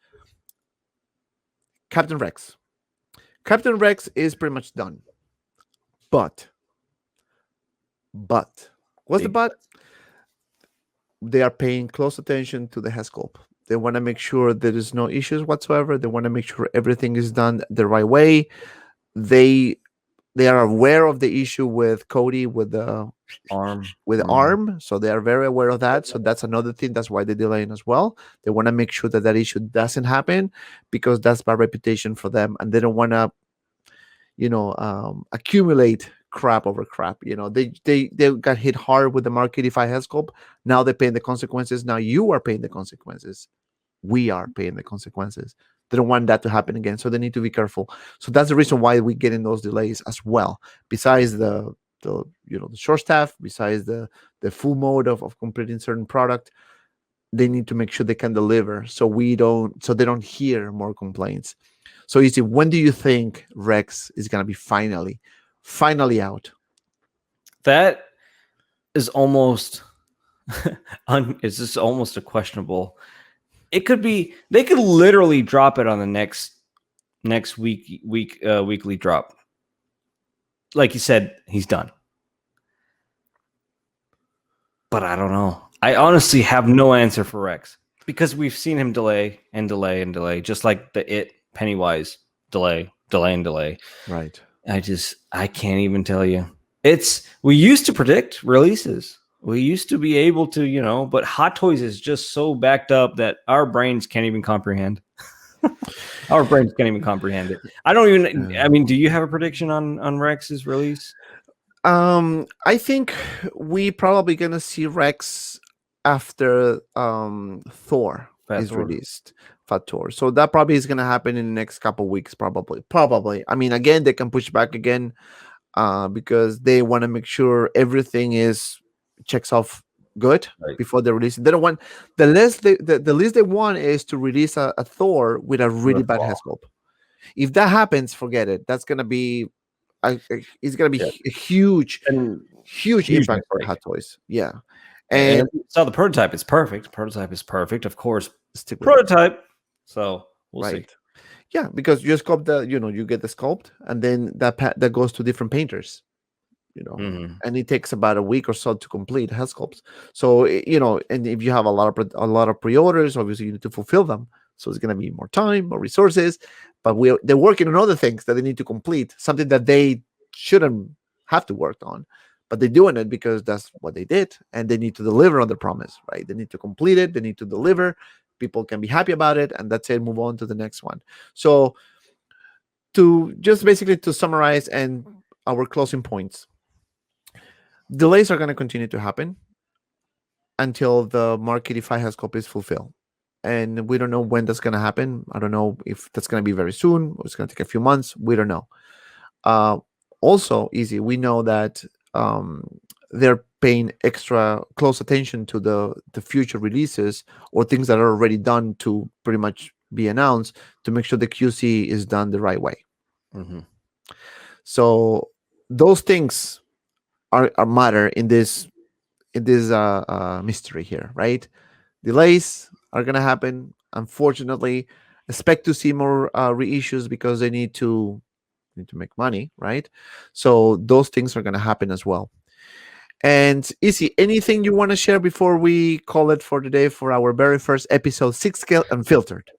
Captain Rex. Captain Rex is pretty much done. But what's the but? They are paying close attention to the HESCOP. They want to make sure there is no issues whatsoever. They want to make sure everything is done the right way. They are aware of the issue with Cody with the arm, so they are very aware of that. So that's another thing. That's why they're delaying as well. They want to make sure that issue doesn't happen because that's bad reputation for them, and they don't want to accumulate crap over crap. They got hit hard with the Mark 85 HESCOP. Now they're paying the consequences. Now you are paying the consequences. We are paying the consequences. They don't want that to happen again, so they need to be careful. So that's the reason why we get in those delays as well. Besides the short staff, besides the full mode of completing certain product, they need to make sure they can deliver so they don't hear more complaints. So Easy, when do you think Rex is going to be finally out? That is almost it's just almost a questionable. It could be they could literally drop it on the next weekly drop. Like you said, he's done. But I don't know. I honestly have no answer for Rex because we've seen him delay and delay and delay, just like the Pennywise delay. Right. I can't even tell you. We used to predict releases. We used to be able to, but Hot Toys is just so backed up that our brains can't even comprehend. Our brains can't even comprehend it. I don't even. I mean, do you have a prediction on Rex's release? I think we probably gonna see Rex after Thor is released. Fat Thor. So that probably is gonna happen in the next couple weeks. Probably. I mean, again, they can push back again, because they want to make sure everything checks off good before they release it. They don't want the least they want is to release a Thor with a really bad HESCOP. If that happens, forget it. That's gonna be it's gonna be a huge impact for Hot Toys. Yeah. And so the prototype is perfect. Of course. Prototype. So we'll see. Yeah, because you sculpt you get the sculpt, and then that goes to different painters. And it takes about a week or so to complete HESCOPs. So and if you have a lot of pre-orders, obviously you need to fulfill them. So it's going to be more time, more resources. But they're working on other things that they need to complete, something that they shouldn't have to work on, but they're doing it because that's what they did, and they need to deliver on the promise, right? They need to complete it. They need to deliver. People can be happy about it, and that's it. Move on to the next one. So to summarize and our closing points. Delays are going to continue to happen until the Mark 85 HESCOP is fulfilled. And we don't know when that's going to happen. I don't know if that's going to be very soon or it's going to take a few months. We don't know. Uh, Also, easy. We know that um, they're paying extra close attention to the future releases or things that are already done to pretty much be announced to make sure the QC is done the right way. Mhm. So those things are matter in this mystery here, right? Delays are gonna happen. Unfortunately, expect to see more reissues because they need to make money, right? So those things are gonna happen as well. And Easy, anything you want to share before we call it for today for our very first episode, Sixth Scale Unfiltered?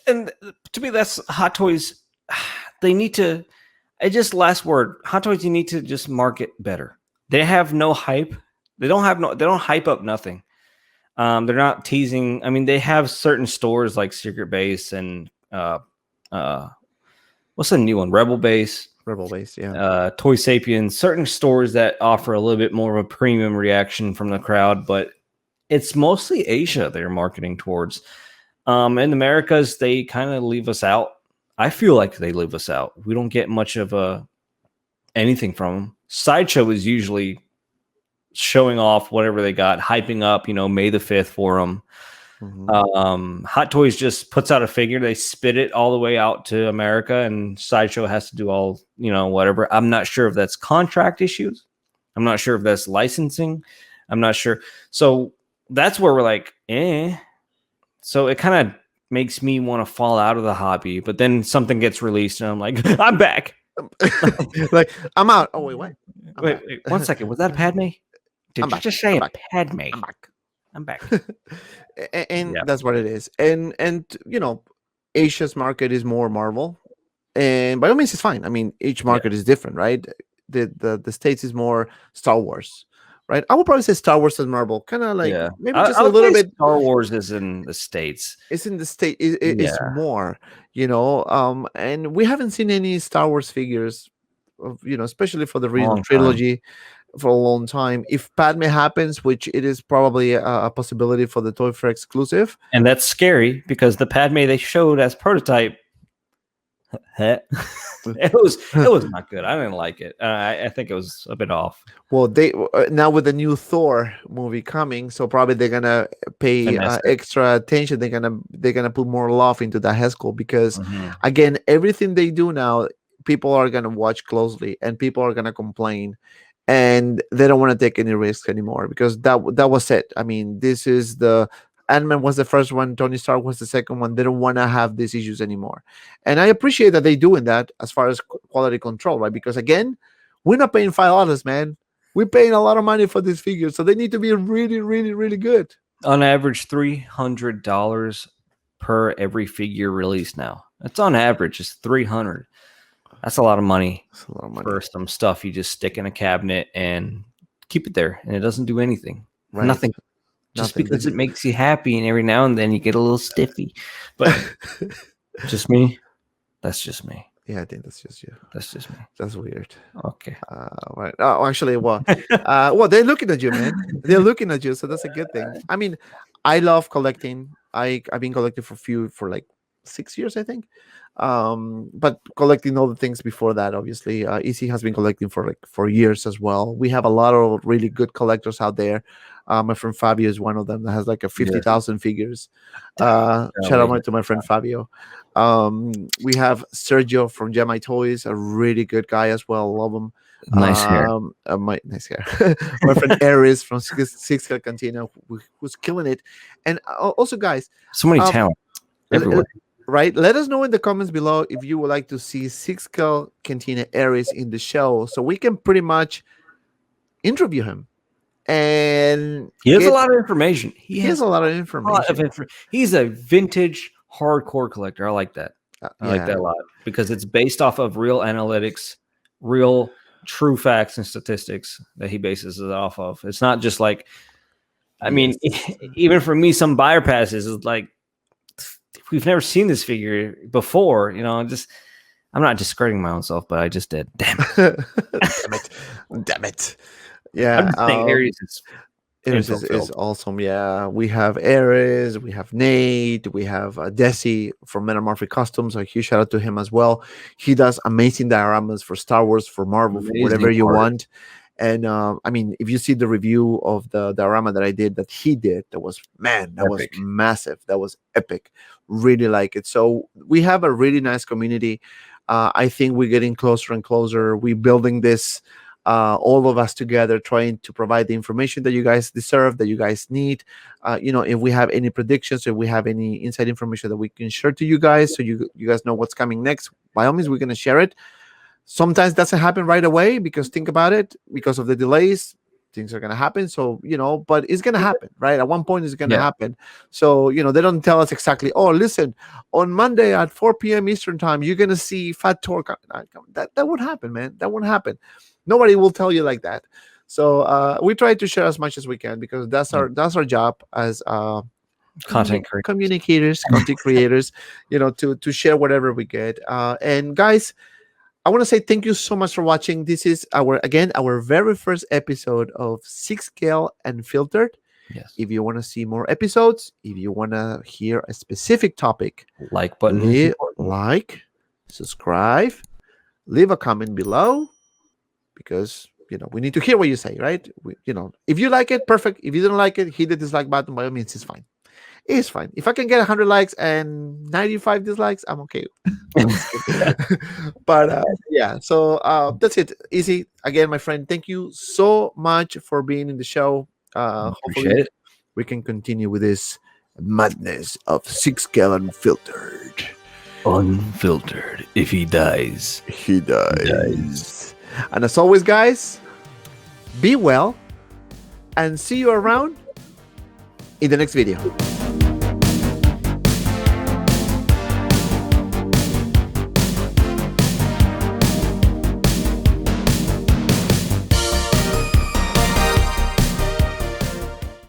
And to me, that's Hot Toys. They need to. I just last word. Hot Toys, you need to just market better. They have no hype. They don't have no. They don't hype up nothing. They're not teasing. I mean, they have certain stores like Secret Base and what's the new one? Rebel Base, Rebel Base, yeah. Toy Sapiens. Certain stores that offer a little bit more of a premium reaction from the crowd, but it's mostly Asia they're marketing towards. In the Americas, they kind of leave us out. I feel like they leave us out. We don't get much of anything from them. Sideshow is usually showing off whatever they got, hyping up, May the 5th for them. Hot Toys just puts out a figure. They spit it all the way out to America, and Sideshow has to do all, whatever. I'm not sure if that's contract issues. I'm not sure if that's licensing. I'm not sure. So that's where we're like, eh. So it kind of makes me want to fall out of the hobby, but then something gets released and I'm like, I'm back. Like, I'm out. Oh, wait, what? Wait, 1 second. Was that Padme? Did you just say it? Padme? I'm back. And that's what it is. And Asia's market is more Marvel. And by all means, it's fine. I mean, each market is different, right? The States is more Star Wars. Right, I would probably say Star Wars and Marvel, kind of like maybe just a little bit. Star Wars is in the States. It's in the state. It's more, and we haven't seen any Star Wars figures, especially for the original trilogy, for a long time. If Padme happens, which it is probably a possibility for the Toy Fair exclusive, and that's scary because the Padme they showed as prototype. it was not good. I didn't like it. I think it was a bit off. Well, they now with the new Thor movie coming, so probably they're gonna pay extra attention. They're gonna put more love into the Haskell because again, everything they do now, people are gonna watch closely and people are gonna complain, and they don't want to take any risks anymore because that was it. I mean, this is the Ant-Man was the first one, Tony Stark was the second one. They don't want to have these issues anymore. And I appreciate that they're doing that as far as quality control, right? Because again, we're not paying $5, man. We're paying a lot of money for these figures. So they need to be really, really, really good. On average, $300 per every figure released now. That's on average. It's $300. That's a lot of money. That's a lot of money for some stuff you just stick in a cabinet and keep it there. And it doesn't do anything. Right. Nothing. Just because it makes you happy, and every now and then you get a little stiffy. But just me? That's just me. Yeah, I think that's just you. That's just me. That's weird. Okay. Right. Oh, actually, well, they're looking at you, man. They're looking at you, so that's a good thing. I mean, I love collecting. I've been collecting for like 6 years, I think. But collecting all the things before that, obviously, EC has been collecting for years as well. We have a lot of really good collectors out there. My friend Fabio is one of them that has like 50,000 figures. Shout out to my friend Fabio. We have Sergio from GEMIITOYS, a really good guy as well. Love him. Nice hair. Nice hair. My friend Aries from Sixth Scale Cantina, who's killing it. And also, guys, so many talent everywhere. Right? Let us know in the comments below if you would like to see Sixth Scale Cantina Aries in the show, so we can pretty much interview him. And he has a lot of information. He has a lot of information. He's a vintage hardcore collector. I like that. I like that a lot because it's based off of real analytics, real true facts and statistics that he bases it off of. It's not just like, I mean, even for me, some buyer passes is like, we've never seen this figure before, I'm not discrediting my own self, but I just did. Damn it. Damn it. Yeah. I'm just saying Aries is Eris is Filled. awesome. Yeah, we have Eris, we have Nate, we have Desi from Metamorphic Customs. A huge shout out to him as well. He does amazing dioramas for Star Wars, for Marvel, for whatever Amazing you art. want. And I mean, if you see the review of the diorama that I did, that he did, that was was Epic. massive. That was epic. Really like it. So we have a really nice community. I think we're getting closer and closer. We're building this, all of us together, trying to provide the information that you guys deserve, that you guys need. If we have any predictions, if we have any inside information that we can share to you guys, so you guys know what's coming next, by all means, we're gonna share it. Sometimes doesn't happen right away, because think about it, because of the delays, things are going to happen. So but it's going to happen, right? At one point it's going to happen. So they don't tell us exactly, oh, listen, on Monday at 4 p.m. Eastern time you're going to see Fat Torque. That won't happen, man. That won't happen. Nobody will tell you like that. So we try to share as much as we can, because that's our job as Content communicators, content creators, to share whatever we get. And guys, I want to say thank you so much for watching. This is our very first episode of Sixth Scale Unfiltered. Yes. If you want to see more episodes, if you want to hear a specific topic, like button, like, subscribe, leave a comment below, because we need to hear what you say, right? If you like it, perfect. If you don't like it, hit the dislike button. By all means, it's fine. It's fine. If I can get 100 likes and 95 dislikes, I'm okay. But yeah, so that's it. Easy. Again, my friend, thank you so much for being in the show. Hopefully we can continue with this madness of Sixth Scale Unfiltered. Unfiltered. If he dies, he dies. And as always, guys, be well, and see you around in the next video.